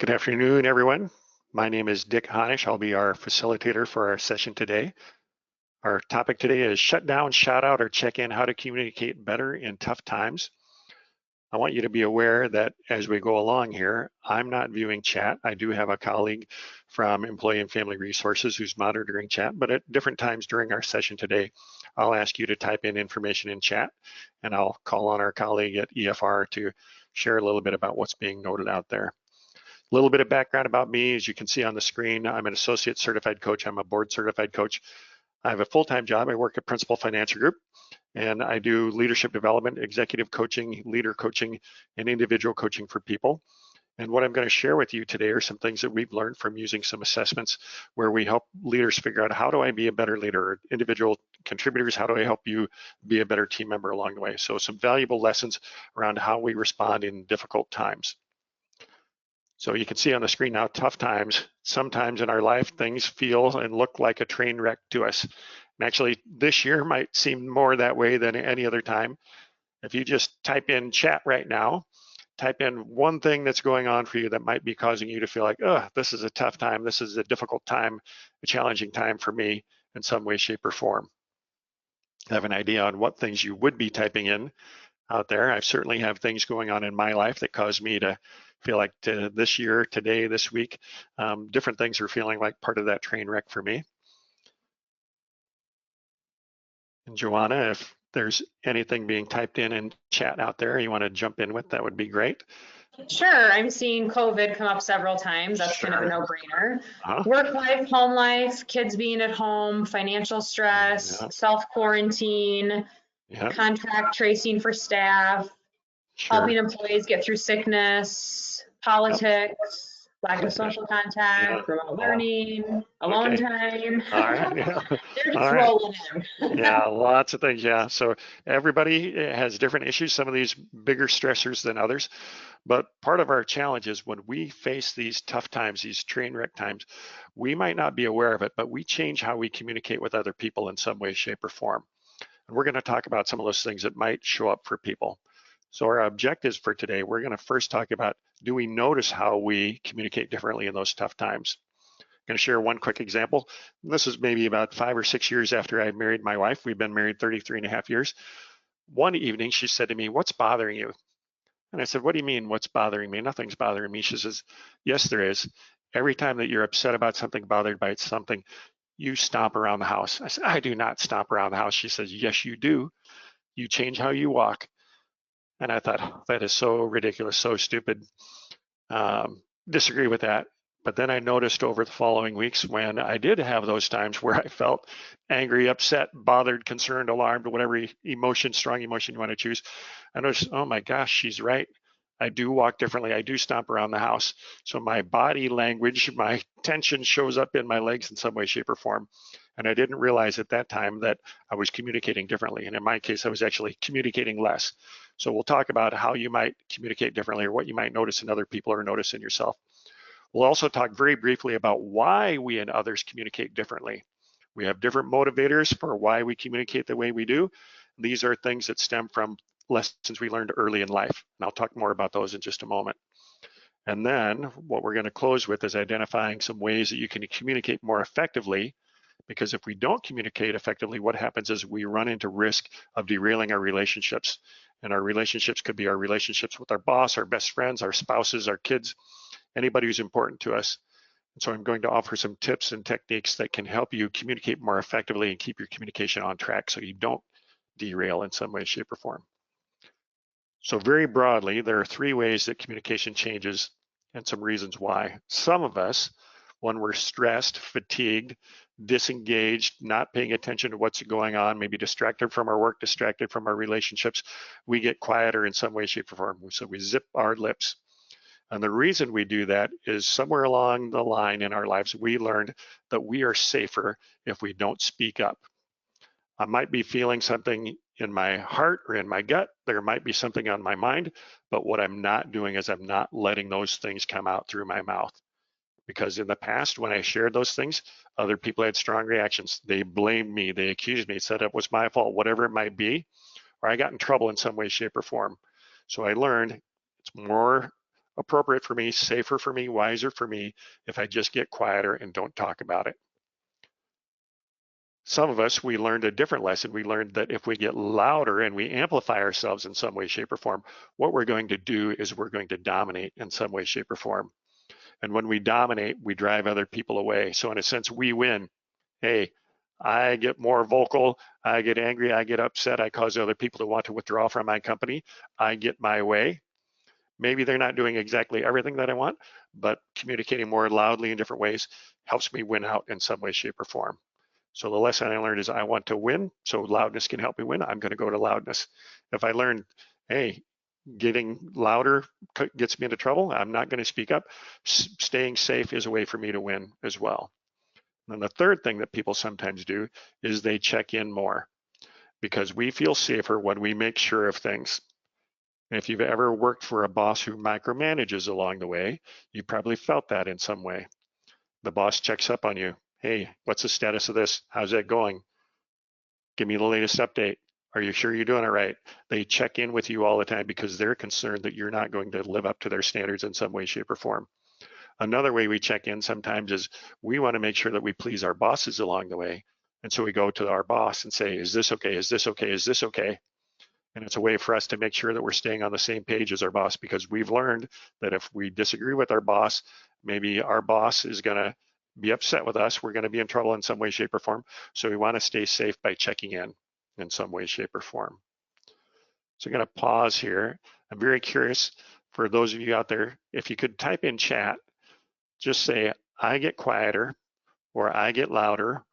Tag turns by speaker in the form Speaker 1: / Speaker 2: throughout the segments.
Speaker 1: Good afternoon, everyone. My name is Dick Honish. I'll be our facilitator for our session today. Our topic today is shut down, shout out, or check in, how to communicate better in tough times. I want you to be aware that as we go along here, I'm not viewing chat. I do have a colleague from Employee and Family Resources who's monitoring chat, but at different times during our session today, I'll ask you to type in information in chat, and I'll call on our colleague at EFR to share a little bit about what's being noted out there. A little bit of background about me, as you can see on the screen, I'm an associate certified coach. I'm a board certified coach. I have a full-time job. I work at Principal Financial Group, and I do leadership development, executive coaching, leader coaching, and individual coaching for people. And what I'm going to share with you today are some things that we've learned from using some assessments where we help leaders figure out, how do I be a better leader? Or individual contributors, how do I help you be a better team member along the way? So some valuable lessons around how we respond in difficult times. So you can see on the screen now, tough times. Sometimes in our life, things feel and look like a train wreck to us. And actually, this year might seem more that way than any other time. If you just type in chat right now, type in one thing that's going on for you that might be causing you to feel like, oh, this is a tough time, this is a difficult time, a challenging time for me in some way, shape, or form. I have an idea on what things you would be typing in out there. I certainly have things going on in my life that cause me to feel like this year, today, this week, different things are feeling like part of that train wreck for me. And Joanna, if there's anything being typed in chat out there you want to jump in with, that would be great.
Speaker 2: Sure, I'm seeing COVID come up several times. That's kind of a no-brainer.
Speaker 1: Uh-huh.
Speaker 2: Work life, home life, kids being at home, financial stress,
Speaker 1: Yeah.
Speaker 2: self-quarantine,
Speaker 1: Yeah.
Speaker 2: contract tracing for staff,
Speaker 1: Sure.
Speaker 2: helping employees get through sickness, politics, lack of social contact, remote learning, alone time.
Speaker 1: All right. Yeah.
Speaker 2: They're just
Speaker 1: All right.
Speaker 2: rolling in.
Speaker 1: Yeah, lots of things. Yeah. So everybody has different issues, some of these bigger stressors than others. But part of our challenge is when we face these tough times, these train wreck times, we might not be aware of it, but we change how we communicate with other people in some way, shape, or form. And we're going to talk about some of those things that might show up for people. So our objectives for today, we're going to first talk about, do we notice how we communicate differently in those tough times? I'm going to share one quick example. This is maybe about 5 or 6 years after I married my wife. We've been married 33 and a half years. One evening, she said to me, "What's bothering you?" And I said, "What do you mean, what's bothering me?" "Nothing's bothering me." She says, "Yes, there is. Every time that you're upset about something, bothered by something, you stomp around the house." I said, "I do not stomp around the house." She says, "Yes, you do. You change how you walk." And I thought, that is so ridiculous, so stupid. Disagree with that. But then I noticed over the following weeks when I did have those times where I felt angry, upset, bothered, concerned, alarmed, whatever emotion, strong emotion you want to choose, I noticed, oh my gosh, she's right. I do walk differently. I do stomp around the house. So my body language, my tension shows up in my legs in some way, shape, or form. And I didn't realize at that time that I was communicating differently. And in my case, I was actually communicating less. So we'll talk about how you might communicate differently or what you might notice in other people or notice in yourself. We'll also talk very briefly about why we and others communicate differently. We have different motivators for why we communicate the way we do. These are things that stem from lessons we learned early in life. And I'll talk more about those in just a moment. And then what we're going to close with is identifying some ways that you can communicate more effectively, because if we don't communicate effectively, what happens is we run into risk of derailing our relationships. And our relationships could be our relationships with our boss, our best friends, our spouses, our kids, anybody who's important to us. And so I'm going to offer some tips and techniques that can help you communicate more effectively and keep your communication on track so you don't derail in some way, shape, or form. So very broadly, there are 3 ways that communication changes and some reasons why. Some of us, when we're stressed, fatigued, disengaged, not paying attention to what's going on, maybe distracted from our work, distracted from our relationships, we get quieter in some way, shape, or form. So we zip our lips. And the reason we do that is somewhere along the line in our lives, we learned that we are safer if we don't speak up. I might be feeling something in my heart or in my gut. There might be something on my mind, but what I'm not doing is I'm not letting those things come out through my mouth. Because in the past, when I shared those things, other people had strong reactions. They blamed me, they accused me, said it was my fault, whatever it might be, or I got in trouble in some way, shape, or form. So I learned it's more appropriate for me, safer for me, wiser for me if I just get quieter and don't talk about it. Some of us, we learned a different lesson. We learned that if we get louder and we amplify ourselves in some way, shape, or form, what we're going to do is we're going to dominate in some way, shape, or form. And when we dominate, we drive other people away. So in a sense, we win. Hey, I get more vocal, I get angry, I get upset, I cause other people to want to withdraw from my company, I get my way. Maybe they're not doing exactly everything that I want, but communicating more loudly in different ways helps me win out in some way, shape, or form. So the lesson I learned is I want to win, so loudness can help me win. I'm going to go to loudness. If I learn, hey, getting louder gets me into trouble, I'm not going to speak up. Staying safe is a way for me to win as well. And the third thing that people sometimes do is they check in more because we feel safer when we make sure of things. And if you've ever worked for a boss who micromanages along the way, you probably felt that in some way. The boss checks up on you. Hey, what's the status of this? How's that going? Give me the latest update. Are you sure you're doing it right? They check in with you all the time because they're concerned that you're not going to live up to their standards in some way, shape, or form. Another way we check in sometimes is we want to make sure that we please our bosses along the way. And so we go to our boss and say, is this okay? Is this okay? Is this okay? And it's a way for us to make sure that we're staying on the same page as our boss, because we've learned that if we disagree with our boss, maybe our boss is going to be upset with us. We're going to be in trouble in some way, shape, or form. So we want to stay safe by checking in some way, shape, or form. So I'm going to pause here. I'm very curious for those of you out there, if you could type in chat, just say, I get quieter, or I get louder,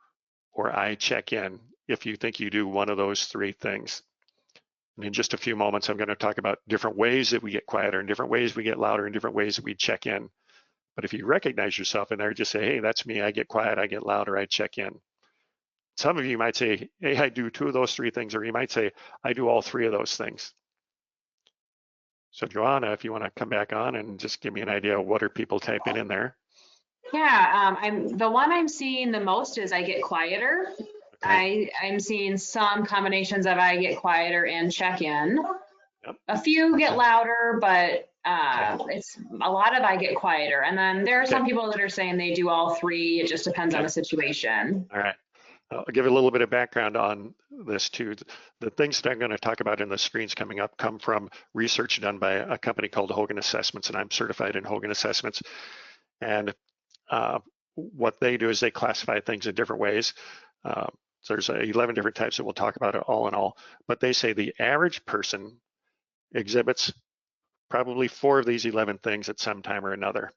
Speaker 1: or I check in, if you think you do one of those three things. And in just a few moments, I'm going to talk about different ways that we get quieter and different ways we get louder and different ways that we check in. But if you recognize yourself in there, just say, hey, that's me. I get quiet, I get louder, I check in. Some of you might say, hey, I do two of those three things, or you might say, I do all three of those things. So Joanna, if you want to come back on and just give me an idea of what are people typing in there.
Speaker 2: Yeah, the one I'm seeing the most is I get quieter. Okay. I'm seeing some combinations of I get quieter and check in. Yep. A few get louder, but it's a lot of I get quieter. And then there are some people that are saying they do all three. It just depends on the situation.
Speaker 1: All right. I'll give you a little bit of background on this too. The things that I'm going to talk about in the screens coming up come from research done by a company called Hogan Assessments, and I'm certified in Hogan Assessments. And what they do is they classify things in different ways. There's 11 different types that we'll talk about it all in all, but they say the average person exhibits probably 4 of these 11 things at some time or another.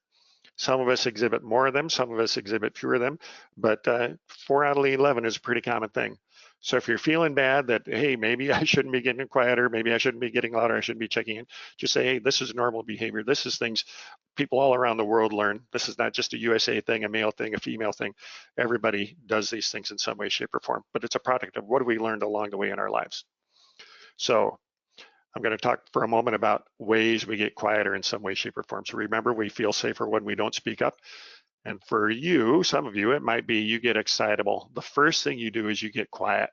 Speaker 1: Some of us exhibit more of them, some of us exhibit fewer of them, but 4 out of the 11 is a pretty common thing. So if you're feeling bad that, hey, maybe I shouldn't be getting quieter, maybe I shouldn't be getting louder, I shouldn't be checking in, just say, hey, this is normal behavior. This is things people all around the world learn. This is not just a USA thing, a male thing, a female thing. Everybody does these things in some way, shape, or form, but it's a product of what have we learned along the way in our lives. So I'm going to talk for a moment about ways we get quieter in some way, shape, or form. So remember, we feel safer when we don't speak up. And for you, some of you, it might be you get excitable. The first thing you do is you get quiet.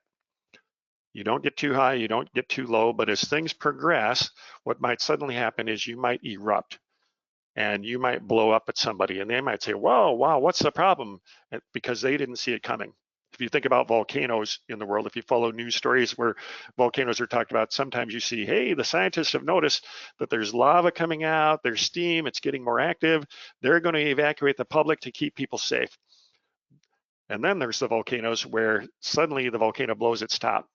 Speaker 1: You don't get too high, you don't get too low, but as things progress, what might suddenly happen is you might erupt and you might blow up at somebody and they might say, whoa, wow, what's the problem? Because they didn't see it coming. If you think about volcanoes in the world, if you follow news stories where volcanoes are talked about, sometimes you see, hey, the scientists have noticed that there's lava coming out, there's steam, it's getting more active. They're going to evacuate the public to keep people safe. And then there's the volcanoes where suddenly the volcano blows its top.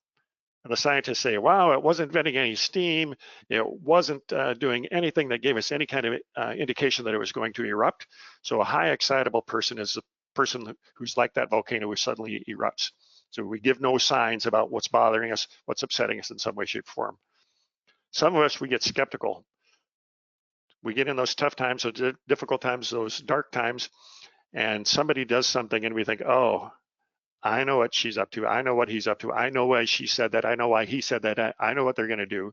Speaker 1: And the scientists say, wow, it wasn't venting any steam. It wasn't doing anything that gave us any kind of indication that it was going to erupt. So a high excitable person is the person who's like that volcano who suddenly erupts. So we give no signs about what's bothering us, what's upsetting us in some way, shape, or form. Some of us, we get skeptical. We get in those tough times, those difficult times, those dark times, and somebody does something and we think, oh, I know what she's up to. I know what he's up to. I know why she said that. I know why he said that. I know what they're going to do.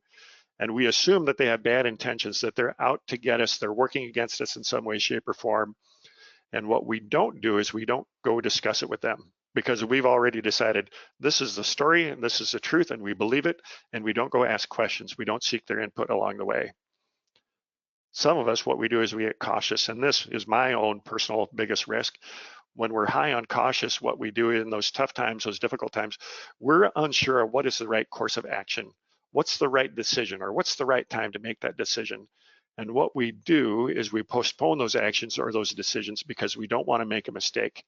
Speaker 1: And we assume that they have bad intentions, that they're out to get us. They're working against us in some way, shape, or form. And what we don't do is we don't go discuss it with them because we've already decided this is the story and this is the truth and we believe it. And we don't go ask questions. We don't seek their input along the way. Some of us, what we do is we get cautious, and this is my own personal biggest risk. When we're high on cautious, what we do in those tough times, those difficult times, we're unsure of what is the right course of action. What's the right decision, or what's the right time to make that decision? And what we do is we postpone those actions or those decisions because we don't want to make a mistake,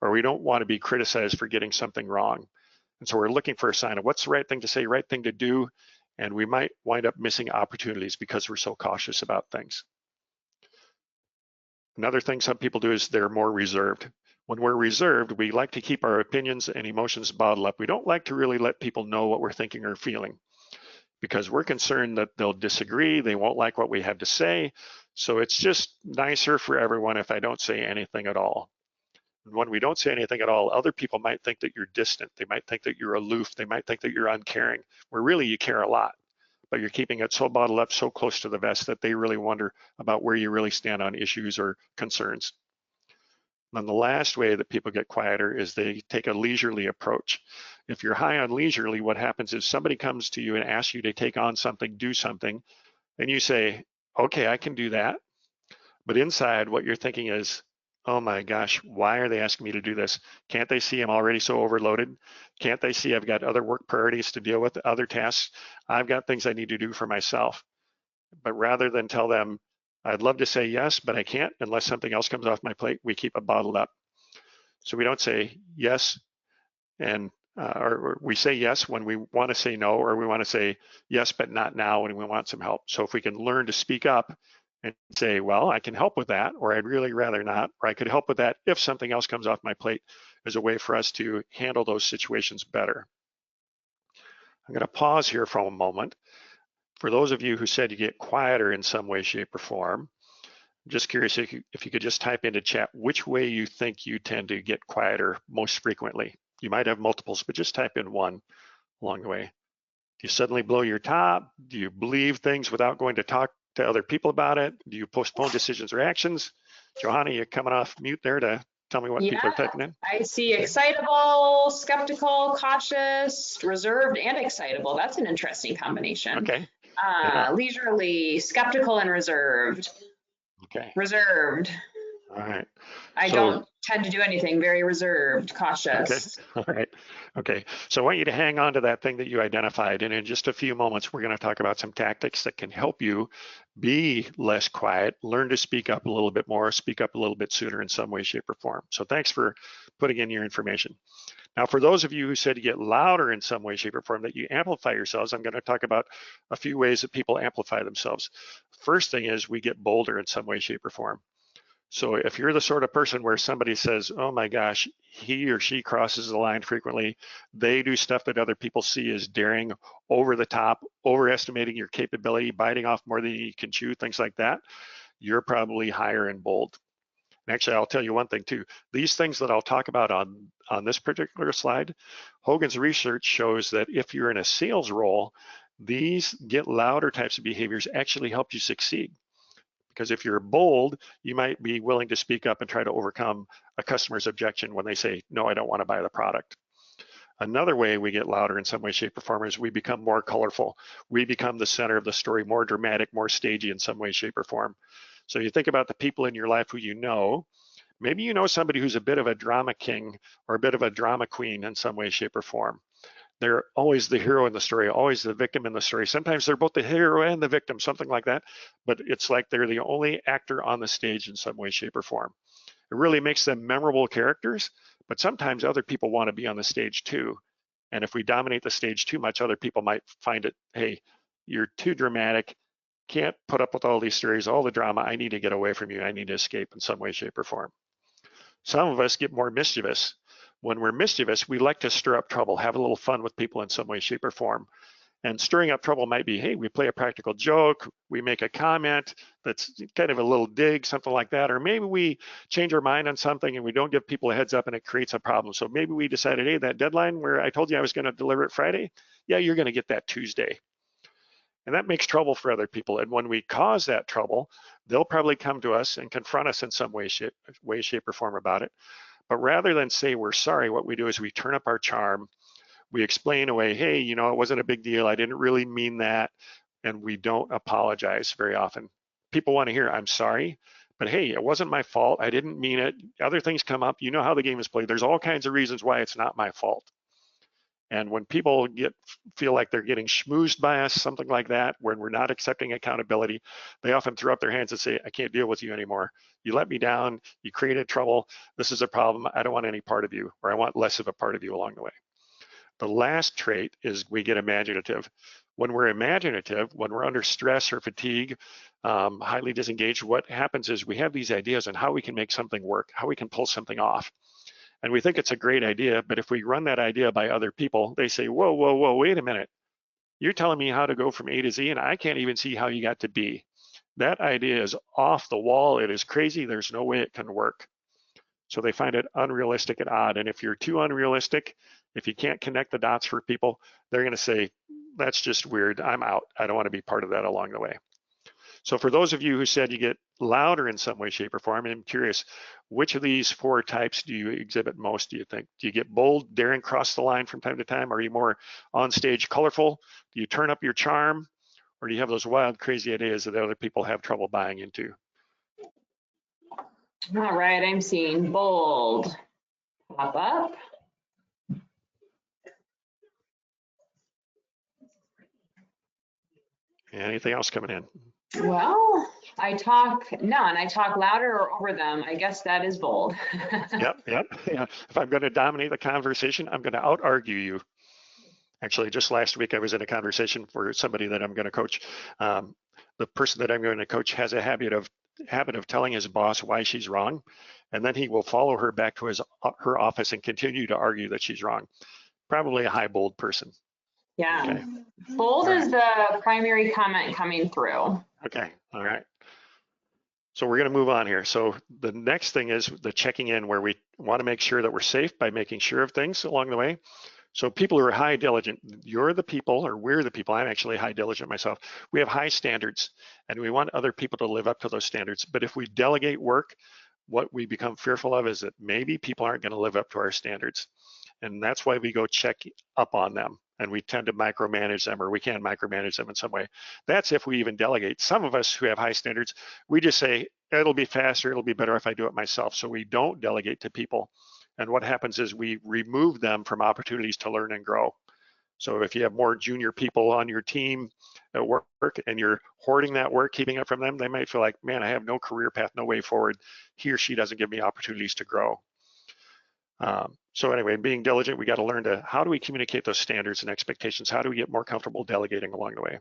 Speaker 1: or we don't want to be criticized for getting something wrong. And so we're looking for a sign of what's the right thing to say, right thing to do, and we might wind up missing opportunities because we're so cautious about things. Another thing some people do is they're more reserved. When we're reserved, we like to keep our opinions and emotions bottled up. We don't like to really let people know what we're thinking or feeling because we're concerned that they'll disagree, they won't like what we have to say. So it's just nicer for everyone if I don't say anything at all. When we don't say anything at all, other people might think that you're distant. They might think that you're aloof. They might think that you're uncaring, where really you care a lot, but you're keeping it so bottled up, so close to the vest that they really wonder about where you really stand on issues or concerns. And the last way that people get quieter is they take a leisurely approach. If you're high on leisurely, what happens is somebody comes to you and asks you to take on something, do something, and you say, okay, I can do that. But inside, what you're thinking is, oh my gosh, why are they asking me to do this? Can't they see I'm already so overloaded? Can't they see I've got other work priorities to deal with, other tasks? I've got things I need to do for myself. But rather than tell them, I'd love to say yes, but I can't unless something else comes off my plate, we keep it bottled up. So we don't say yes, and or we say yes when we want to say no, or we want to say yes, but not now when we want some help. So if we can learn to speak up and say, well, I can help with that, or I'd really rather not, or I could help with that if something else comes off my plate, is a way for us to handle those situations better. I'm going to pause here for a moment. For those of you who said you get quieter in some way, shape, or form, I'm just curious if you could just type into chat which way you think you tend to get quieter most frequently. You might have multiples, but just type in one along the way. Do you suddenly blow your top? Do you believe things without going to talk to other people about it? Do you postpone decisions or actions? Johanna, you're coming off mute there to tell me what people are typing in.
Speaker 2: I see excitable, skeptical, cautious, reserved, and excitable. That's an interesting combination.
Speaker 1: Okay.
Speaker 2: Leisurely, skeptical, and reserved.
Speaker 1: Okay.
Speaker 2: Reserved.
Speaker 1: All right.
Speaker 2: I don't tend to do anything, very reserved, cautious.
Speaker 1: Okay. All right. Okay. So I want you to hang on to that thing that you identified. And in just a few moments, we're going to talk about some tactics that can help you be less quiet, learn to speak up a little bit more, speak up a little bit sooner in some way, shape, or form. So thanks for putting in your information. Now, for those of you who said you get louder in some way, shape, or form, that you amplify yourselves, I'm going to talk about a few ways that people amplify themselves. First thing is we get bolder in some way, shape, or form. So if you're the sort of person where somebody says, oh my gosh, he or she crosses the line frequently, they do stuff that other people see as daring, over the top, overestimating your capability, biting off more than you can chew, things like that, you're probably higher and bold. And actually, I'll tell you one thing too. These things that I'll talk about on this particular slide, Hogan's research shows that if you're in a sales role, these get louder types of behaviors actually help you succeed. Because if you're bold, you might be willing to speak up and try to overcome a customer's objection when they say, no, I don't want to buy the product. Another way we get louder in some way, shape, or form is we become more colorful. We become the center of the story, more dramatic, more stagey in some way, shape, or form. So you think about the people in your life who you know. Maybe you know somebody who's a bit of a drama king or a bit of a drama queen in some way, shape, or form. They're always the hero in the story, always the victim in the story. Sometimes they're both the hero and the victim, something like that. But it's like they're the only actor on the stage in some way, shape, or form. It really makes them memorable characters, but sometimes other people want to be on the stage too. And if we dominate the stage too much, other people might find it, hey, you're too dramatic, can't put up with all these stories, all the drama, I need to get away from you, I need to escape in some way, shape, or form. Some of us get more mischievous. When we're mischievous, we like to stir up trouble, have a little fun with people in some way, shape, or form. And stirring up trouble might be, hey, we play a practical joke, we make a comment that's kind of a little dig, something like that, or maybe we change our mind on something and we don't give people a heads up and it creates a problem. So maybe we decided, hey, that deadline where I told you I was going to deliver it Friday, yeah, you're going to get that Tuesday. And that makes trouble for other people. And when we cause that trouble, they'll probably come to us and confront us in some way, shape, or form about it. But rather than say we're sorry, what we do is we turn up our charm. We explain away, hey, it wasn't a big deal. I didn't really mean that. And we don't apologize very often. people want to hear, I'm sorry, but hey, it wasn't my fault. I didn't mean it. Other things come up. You know how the game is played. There's all kinds of reasons why it's not my fault. And when people feel like they're getting schmoozed by us, something like that, when we're not accepting accountability, they often throw up their hands and say, I can't deal with you anymore. You let me down. You created trouble. This is a problem. I don't want any part of you, or I want less of a part of you along the way. The last trait is we get imaginative. When we're imaginative, when we're under stress or fatigue, highly disengaged, what happens is we have these ideas on how we can make something work, how we can pull something off. And we think it's a great idea, but if we run that idea by other people, they say, whoa, whoa, whoa, wait a minute. You're telling me how to go from A to Z, and I can't even see how you got to B. That idea is off the wall. It is crazy. There's no way it can work. So they find it unrealistic and odd. And if you're too unrealistic, if you can't connect the dots for people, they're going to say, that's just weird. I'm out. I don't want to be part of that along the way. So for those of you who said you get louder in some way, shape, or form, I'm curious, which of these 4 types do you exhibit most, do you think? Do you get bold, daring, cross the line from time to time? Are you more on stage, colorful? Do you turn up your charm? Or do you have those wild, crazy ideas that other people have trouble buying into?
Speaker 2: All right, I'm seeing bold pop up.
Speaker 1: Anything else coming in?
Speaker 2: Well, I talk none. I talk louder or over them. I guess that is bold.
Speaker 1: Yep. Yeah. If I'm going to dominate the conversation, I'm going to out-argue you. Actually, just last week, I was in a conversation for somebody that I'm going to coach. The person that I'm going to coach has a habit of telling his boss why she's wrong, and then he will follow her back to her office and continue to argue that she's wrong. Probably a high bold person.
Speaker 2: Yeah. Okay. Bold is the primary comment coming through.
Speaker 1: Okay. All right. So we're going to move on here. So the next thing is the checking in, where we want to make sure that we're safe by making sure of things along the way. So people who are high diligent, you're the people, or we're the people, I'm actually high diligent myself. We have high standards and we want other people to live up to those standards. But if we delegate work, what we become fearful of is that maybe people aren't going to live up to our standards. And that's why we go check up on them, and we tend to micromanage them, or we can micromanage them in some way. That's if we even delegate. Some of us who have high standards, we just say, it'll be faster, it'll be better if I do it myself. So we don't delegate to people. And what happens is we remove them from opportunities to learn and grow. So if you have more junior people on your team at work and you're hoarding that work, keeping it from them, they might feel like, man, I have no career path, no way forward. He or she doesn't give me opportunities to grow. So anyway, being diligent, we got to learn how do we communicate those standards and expectations? How do we get more comfortable delegating along the way?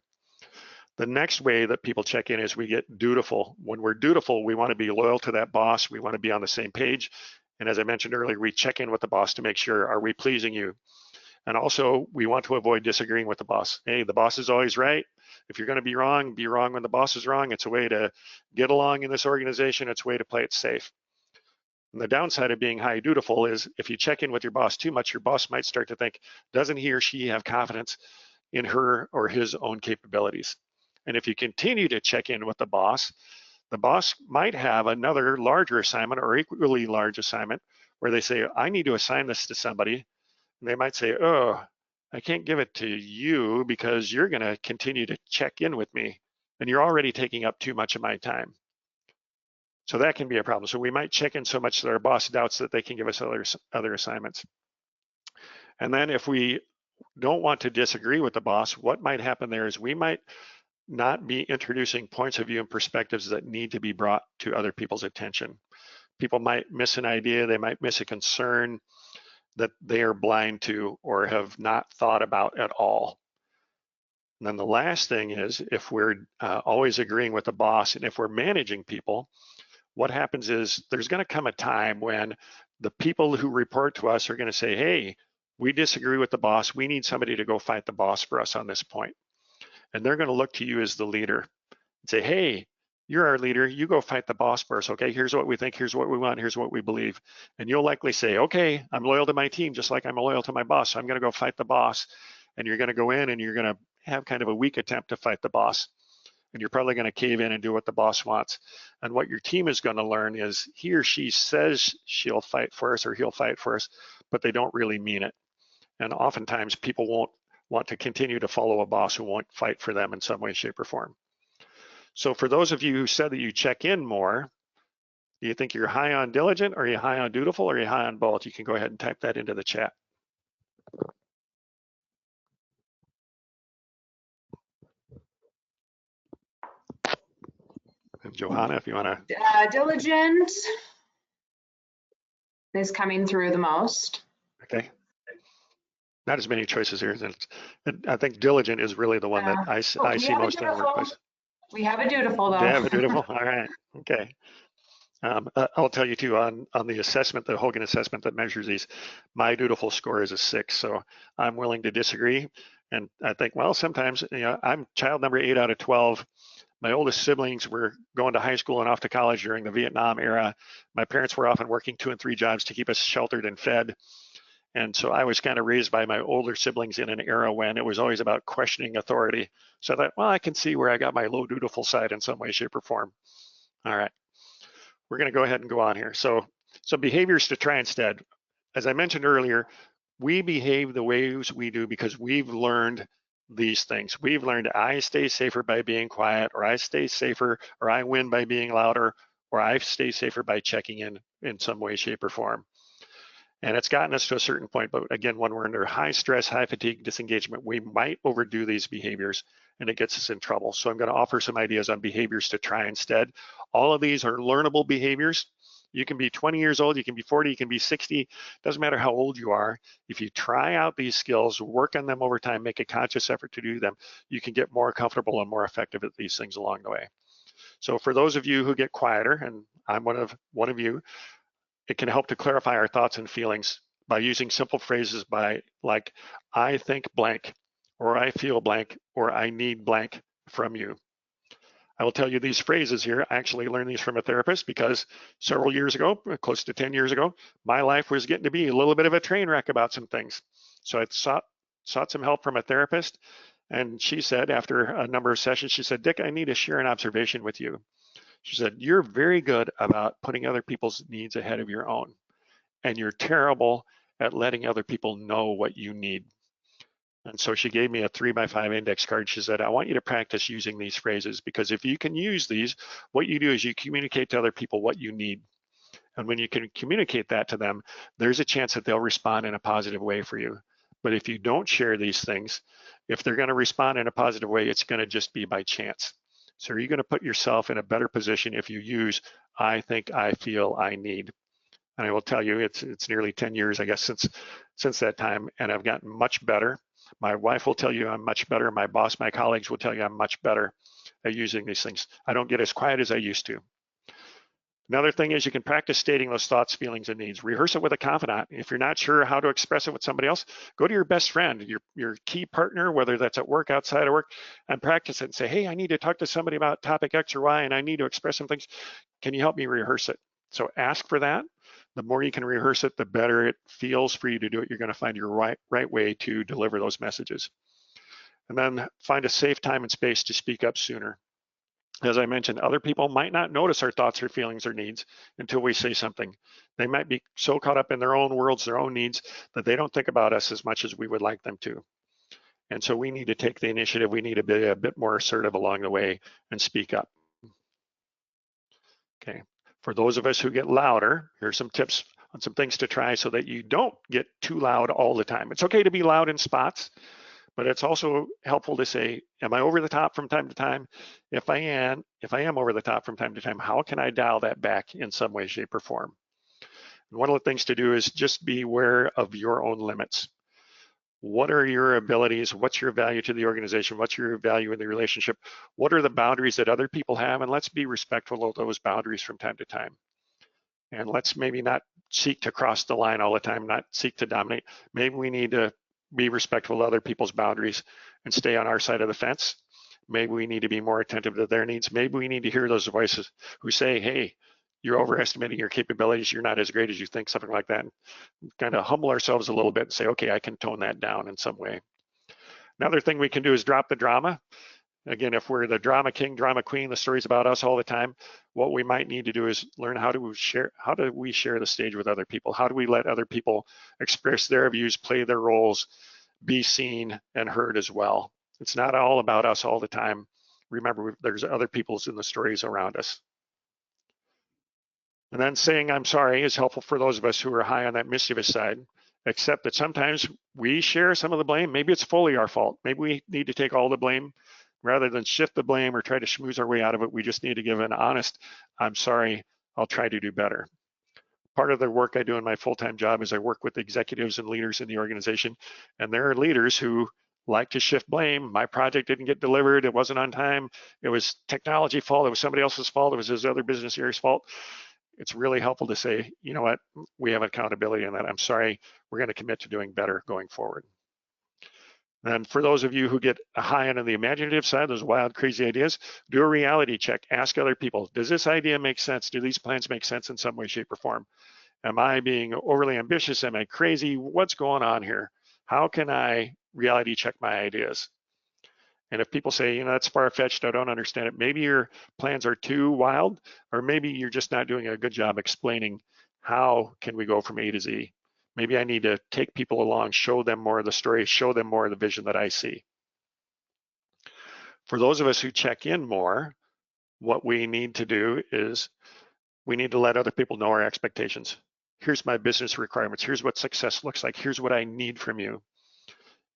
Speaker 1: The next way that people check in is we get dutiful. When we're dutiful, we want to be loyal to that boss. We want to be on the same page. And as I mentioned earlier, we check in with the boss to make sure, are we pleasing you? And also, we want to avoid disagreeing with the boss. Hey, the boss is always right. If you're going to be wrong when the boss is wrong. It's a way to get along in this organization. It's a way to play it safe. And the downside of being high dutiful is if you check in with your boss too much, your boss might start to think, doesn't he or she have confidence in her or his own capabilities? And if you continue to check in with the boss might have another larger assignment or equally large assignment where they say, I need to assign this to somebody. And they might say, oh, I can't give it to you because you're going to continue to check in with me and you're already taking up too much of my time. So that can be a problem. So we might check in so much that our boss doubts that they can give us other assignments. And then if we don't want to disagree with the boss, what might happen there is we might not be introducing points of view and perspectives that need to be brought to other people's attention. People might miss an idea, they might miss a concern that they are blind to or have not thought about at all. And then the last thing is, if we're always agreeing with the boss and if we're managing people, what happens is there's going to come a time when the people who report to us are going to say, hey, we disagree with the boss. We need somebody to go fight the boss for us on this point. And they're going to look to you as the leader and say, hey, you're our leader. You go fight the boss for us. Okay, here's what we think. Here's what we want. Here's what we believe. And you'll likely say, okay, I'm loyal to my team, just like I'm loyal to my boss. So I'm going to go fight the boss. And you're going to go in and you're going to have kind of a weak attempt to fight the boss. And you're probably going to cave in and do what the boss wants. And what your team is going to learn is he or she says she'll fight for us or he'll fight for us, but they don't really mean it. And oftentimes people won't want to continue to follow a boss who won't fight for them in some way, shape, or form. So for those of you who said that you check in more, do you think you're high on diligent, or are you high on dutiful, or are you high on both? You can go ahead and type that into the chat. And Johanna, if you want to.
Speaker 2: Diligent is coming through the most.
Speaker 1: Okay. Not as many choices here. I think diligent is really the one that I see most in the workplace.
Speaker 2: We have a dutiful though.
Speaker 1: They have a dutiful. All right. Okay. I'll tell you too, on the assessment, the Hogan assessment that measures these, my dutiful score is a 6. So I'm willing to disagree. And I think, well, sometimes, I'm child number 8 out of 12. My oldest siblings were going to high school and off to college during the Vietnam era. My parents were often working 2 and 3 jobs to keep us sheltered and fed. And so I was kind of raised by my older siblings in an era when it was always about questioning authority. So I thought, well, I can see where I got my low dutiful side in some way, shape, or form. All right. We're going to go ahead and go on here. So behaviors to try instead. As I mentioned earlier, we behave the ways we do because we've learned these things. We've learned I stay safer by being quiet, or I stay safer, or I win by being louder, or I stay safer by checking in some way, shape, or form. And it's gotten us to a certain point, but again, when we're under high stress, high fatigue, disengagement, we might overdo these behaviors and it gets us in trouble. So I'm going to offer some ideas on behaviors to try instead. All of these are learnable behaviors. You can be 20 years old, you can be 40, you can be 60, doesn't matter how old you are. If you try out these skills, work on them over time, make a conscious effort to do them, you can get more comfortable and more effective at these things along the way. So for those of you who get quieter, and I'm one of you, it can help to clarify our thoughts and feelings by using simple phrases like, I think blank, or I feel blank, or I need blank from you. I will tell you these phrases here. I actually learned these from a therapist because several years ago, close to 10 years ago, my life was getting to be a little bit of a train wreck about some things. So I sought some help from a therapist. And she said, after a number of sessions, she said, Dick, I need to share an observation with you. She said, you're very good about putting other people's needs ahead of your own, and you're terrible at letting other people know what you need. And so she gave me a 3x5 index card. She said, I want you to practice using these phrases, because if you can use these, what you do is you communicate to other people what you need. And when you can communicate that to them, there's a chance that they'll respond in a positive way for you. But if you don't share these things, if they're going to respond in a positive way, it's going to just be by chance. So are you going to put yourself in a better position if you use I think, I feel, I need? And I will tell you, it's nearly 10 years, I guess, since that time, and I've gotten much better. My wife will tell you I'm much better. My boss, my colleagues will tell you I'm much better at using these things. I don't get as quiet as I used to. Another thing is you can practice stating those thoughts, feelings, and needs. Rehearse it with a confidant. If you're not sure how to express it with somebody else, go to your best friend, your key partner, whether that's at work, outside of work, and practice it and say, hey, I need to talk to somebody about topic X or Y, and I need to express some things. Can you help me rehearse it? So ask for that. The more you can rehearse it, the better it feels for you to do it. You're going to find your right way to deliver those messages. And then find a safe time and space to speak up sooner. As I mentioned, other people might not notice our thoughts or feelings or needs until we say something. They might be so caught up in their own worlds, their own needs, that they don't think about us as much as we would like them to. And so we need to take the initiative. We need to be a bit more assertive along the way and speak up. Okay. For those of us who get louder, here's some tips on some things to try so that you don't get too loud all the time. It's okay to be loud in spots, but it's also helpful to say, am I over the top from time to time? If I am over the top from time to time, how can I dial that back in some way, shape, or form? And one of the things to do is just be aware of your own limits. What are your abilities? What's your value to the organization? What's your value in the relationship? What are the boundaries that other people have? And let's be respectful of those boundaries from time to time. And let's maybe not seek to cross the line all the time, not seek to dominate. Maybe we need to be respectful of other people's boundaries and stay on our side of the fence. Maybe we need to be more attentive to their needs. Maybe we need to hear those voices who say, hey, you're overestimating your capabilities. You're not as great as you think, something like that. And kind of humble ourselves a little bit and say, okay, I can tone that down in some way. Another thing we can do is drop the drama. Again, if we're the drama king, drama queen, the story's about us all the time, what we might need to do is learn how do we share the stage with other people? How do we let other people express their views, play their roles, be seen and heard as well? It's not all about us all the time. remember there's other people's in the stories around us. And then saying I'm sorry is helpful for those of us who are high on that mischievous side, except that sometimes we share some of the blame. Maybe it's fully our fault. Maybe we need to take all the blame. Rather than shift the blame or try to schmooze our way out of it, we just need to give an honest, I'm sorry, I'll try to do better. Part of the work I do in my full-time job is I work with executives and leaders in the organization, and there are leaders who like to shift blame. My project didn't get delivered, it wasn't on time, it was technology fault, it was somebody else's fault, it was his other business area's fault. It's really helpful to say, you know what, we have accountability in that. I'm sorry, we're going to commit to doing better going forward. And for those of you who get a high end on the imaginative side, those wild, crazy ideas, do a reality check. Ask other people, does this idea make sense? Do these plans make sense in some way, shape, or form? Am I being overly ambitious? Am I crazy? What's going on here? How can I reality check my ideas? And if people say, you know, that's far-fetched, I don't understand it, maybe your plans are too wild, or maybe you're just not doing a good job explaining how can we go from A to Z. Maybe I need to take people along, show them more of the story, show them more of the vision that I see. For those of us who check in more, what we need to do is we need to let other people know our expectations. Here's my business requirements. Here's what success looks like. Here's what I need from you.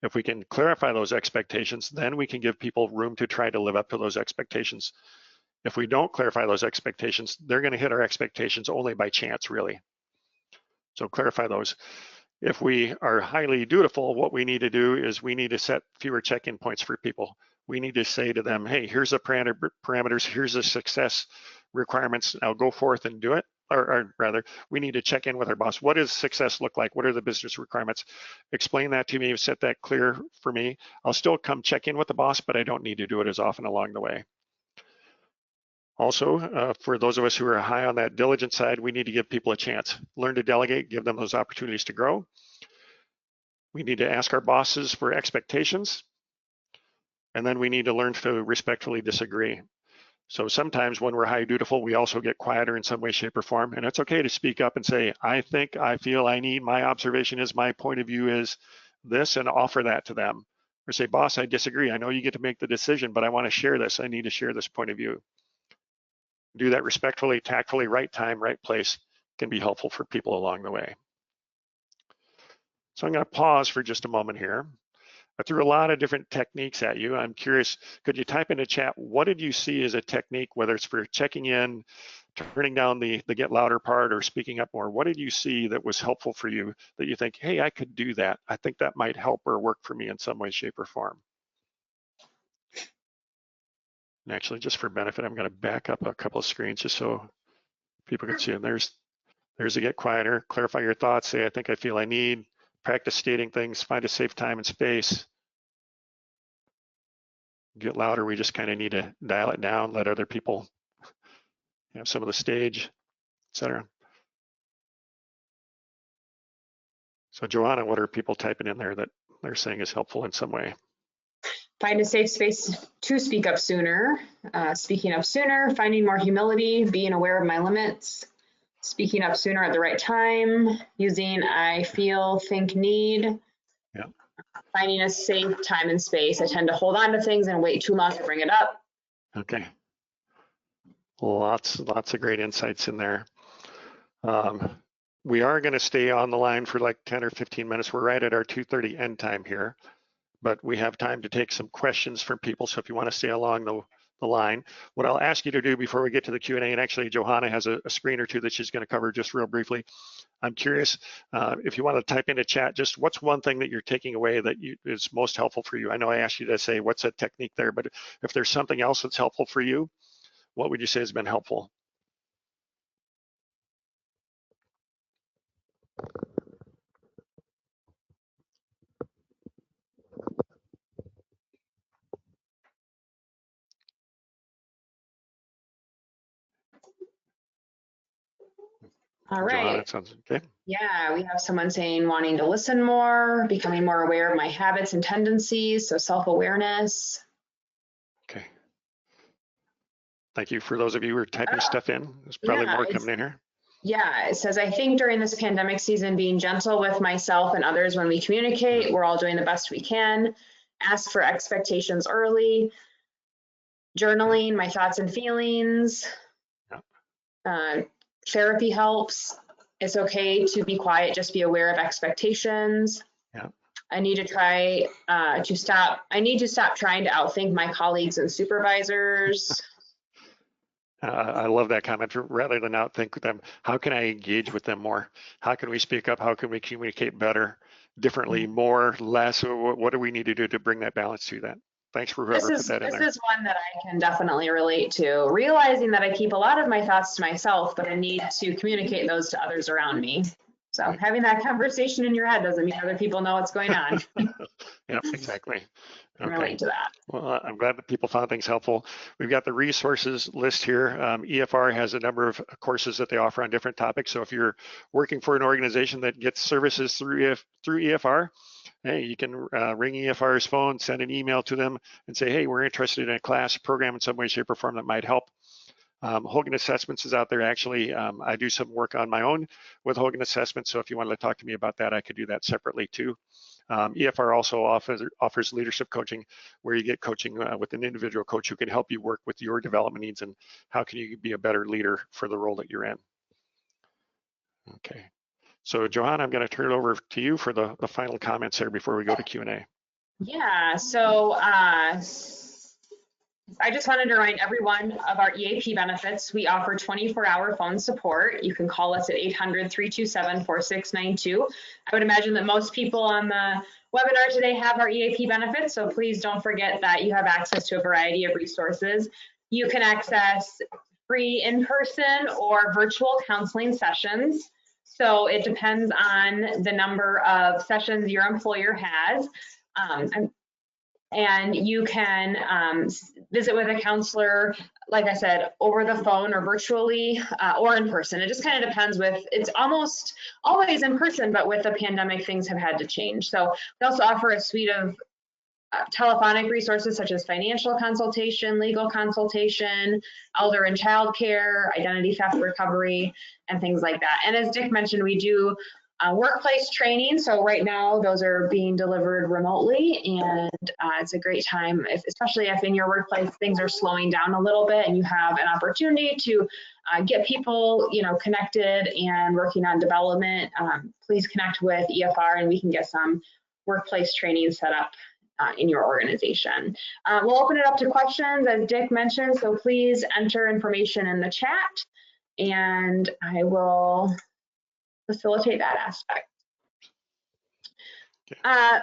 Speaker 1: If we can clarify those expectations, then we can give people room to try to live up to those expectations. If we don't clarify those expectations, they're going to hit our expectations only by chance, really. So clarify those. If we are highly dutiful, what we need to do is we need to set fewer check-in points for people. We need to say to them, hey, here's the parameters, here's the success requirements, now go forth and do it. Or rather, we need to check in with our boss. What does success look like? What are the business requirements? Explain that to me, set that clear for me. I'll still come check in with the boss, but I don't need to do it as often along the way. Also, for those of us who are high on that diligent side, we need to give people a chance. Learn to delegate, give them those opportunities to grow. We need to ask our bosses for expectations. And then we need to learn to respectfully disagree. So sometimes when we're high dutiful, we also get quieter in some way, shape, or form. And it's okay to speak up and say, I think, I feel, I need, my observation is, my point of view is this, and offer that to them. Or say, boss, I disagree. I know you get to make the decision, but I want to share this. I need to share this point of view. Do that respectfully, tactfully, right time, right place can be helpful for people along the way. So I'm going to pause for just a moment here. I threw a lot of different techniques at you. I'm curious, could you type in the chat, what did you see as a technique, whether it's for checking in, turning down the get louder part, or speaking up more? What did you see that was helpful for you that you think, hey, I could do that. I think that might help or work for me in some way, shape, or form. And actually, just for benefit, I'm going to back up a couple of screens just so people can see. And there's a get quieter, clarify your thoughts, say, I think, I feel, I need, practice stating things, find a safe time and space. Get louder, we just kind of need to dial it down, let other people have some of the stage, etc. So Joanna, what are people typing in there that they're saying is helpful in some way?
Speaker 2: Find a safe space to speak up sooner, speaking up sooner, finding more humility, being aware of my limits, speaking up sooner at the right time, using I feel, think, need,
Speaker 1: yeah.
Speaker 2: Finding a safe time and space. I tend to hold on to things and wait too long to bring it up.
Speaker 1: Okay. Lots of great insights in there. We are going to stay on the line for like 10 or 15 minutes. We're right at our 2:30 end time here, but we have time to take some questions from people. So if you want to stay along the line, what I'll ask you to do before we get to the Q&A, and actually Johanna has a screen or two that she's going to cover just real briefly. I'm curious if you want to type in a chat, just what's one thing that you're taking away that is most helpful for you? I know I asked you to say what's a technique there, but if there's something else that's helpful for you, what would you say has been helpful?
Speaker 2: All right.
Speaker 1: Johanna, it sounds okay.
Speaker 2: Yeah, we have someone saying wanting to listen more, becoming more aware of my habits and tendencies, so self-awareness.
Speaker 1: Okay. Thank you. For those of you who are typing stuff in, there's probably more coming in here.
Speaker 2: Yeah, it says, I think during this pandemic season, being gentle with myself and others when we communicate, we're all doing the best we can. Ask for expectations early. journaling my thoughts and feelings. Therapy helps. It's okay to be quiet, just be aware of expectations. I need to try to stop. I need to stop trying to outthink my colleagues and supervisors.
Speaker 1: I love that comment. Rather than outthink them, how can I engage with them more? How can we speak up? How can we communicate better, differently, more, less? What do we need to do to bring that balance to that? Thanks for whoever put that in there.
Speaker 2: This is one that I can definitely relate to. Realizing that I keep a lot of my thoughts to myself, but I need to communicate those to others around me. So having that conversation in your head doesn't mean other people know what's going on.
Speaker 1: Yeah, exactly. Okay.
Speaker 2: Relate to that.
Speaker 1: Well, I'm glad that people found things helpful. We've got the resources list here. EFR has a number of courses that they offer on different topics. So if you're working for an organization that gets services through EFR, hey, you can ring EFR's phone, send an email to them and say, hey, we're interested in a class program in some way, shape, or form that might help. Hogan Assessments is out there. Actually, I do some work on my own with Hogan Assessments. So if you wanted to talk to me about that, I could do that separately too. EFR also offers leadership coaching, where you get coaching with an individual coach who can help you work with your development needs and how can you be a better leader for the role that you're in. Okay. So Johanna, I'm going to turn it over to you for the final comments here before we go to Q&A.
Speaker 2: Yeah, so I just wanted to remind everyone of our EAP benefits. We offer 24-hour phone support. You can call us at 800-327-4692. I would imagine that most people on the webinar today have our EAP benefits, so please don't forget that you have access to a variety of resources. You can access free in-person or virtual counseling sessions. So it depends on the number of sessions your employer has. And you can visit with a counselor, like I said, over the phone or virtually or in person. It just kind of depends it's almost always in person, but with the pandemic, things have had to change. So we also offer a suite of telephonic resources such as financial consultation, legal consultation, elder and child care, identity theft recovery, and things like that. And as Dick mentioned, we do workplace training. So right now those are being delivered remotely, and it's a great time, especially if in your workplace things are slowing down a little bit and you have an opportunity to get people, connected and working on development. Please connect with EFR and we can get some workplace training set up in your organization. We'll open it up to questions, as Dick mentioned, so please enter information in the chat and I will facilitate that aspect.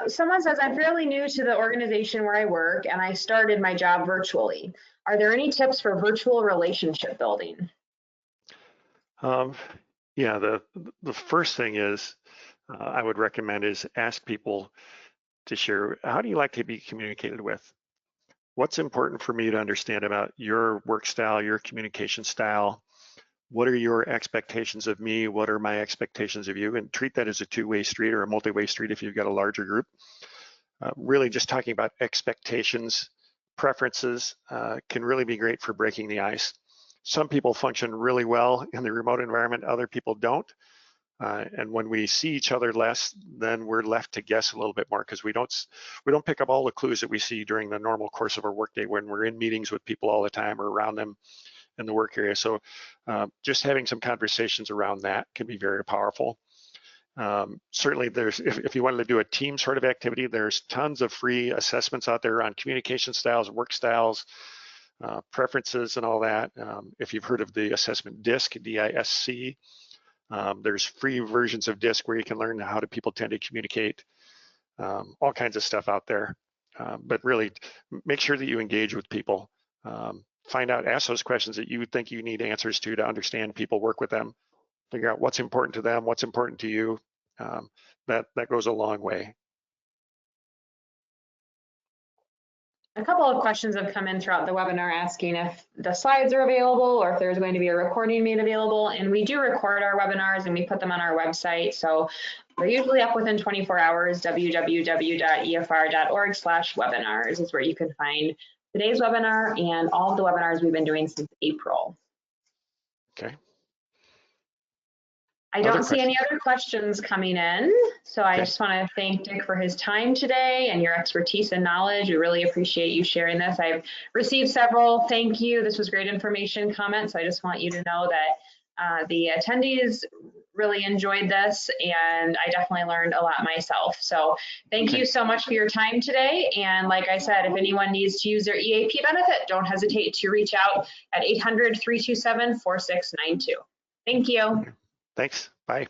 Speaker 2: Someone says, I'm fairly new to the organization where I work and I started my job virtually. Are there any tips for virtual relationship building?
Speaker 1: Yeah, the first thing is I would recommend is ask people to share, how do you like to be communicated with? What's important for me to understand about your work style, your communication style? What are your expectations of me? What are my expectations of you? And treat that as a two-way street or a multi-way street if you've got a larger group. Really just talking about expectations, preferences can really be great for breaking the ice. Some people function really well in the remote environment, other people don't. And when we see each other less, then we're left to guess a little bit more because we don't pick up all the clues that we see during the normal course of our workday when we're in meetings with people all the time or around them in the work area. So just having some conversations around that can be very powerful. Certainly there's, if you wanted to do a team sort of activity, there's tons of free assessments out there on communication styles, work styles, preferences and all that. If you've heard of the assessment DISC, D-I-S-C, there's free versions of DISC where you can learn how do people tend to communicate, all kinds of stuff out there. But really make sure that you engage with people. Find out, ask those questions that you think you need answers to understand people, work with them, figure out what's important to them, what's important to you. That goes a long way.
Speaker 2: A couple of questions have come in throughout the webinar asking if the slides are available or if there's going to be a recording made available. And we do record our webinars and we put them on our website. So they're usually up within 24 hours. www.efr.org/webinars is where you can find today's webinar and all of the webinars we've been doing since April.
Speaker 1: Okay.
Speaker 2: I don't see any other questions coming in. So I just want to thank Dick for his time today and your expertise and knowledge. We really appreciate you sharing this. I've received several thank you. This was great information comments. So I just want you to know that the attendees really enjoyed this, and I definitely learned a lot myself. So thank you so much for your time today. And like I said, if anyone needs to use their EAP benefit, don't hesitate to reach out at 800-327-4692. Thank you.
Speaker 1: Thanks. Bye.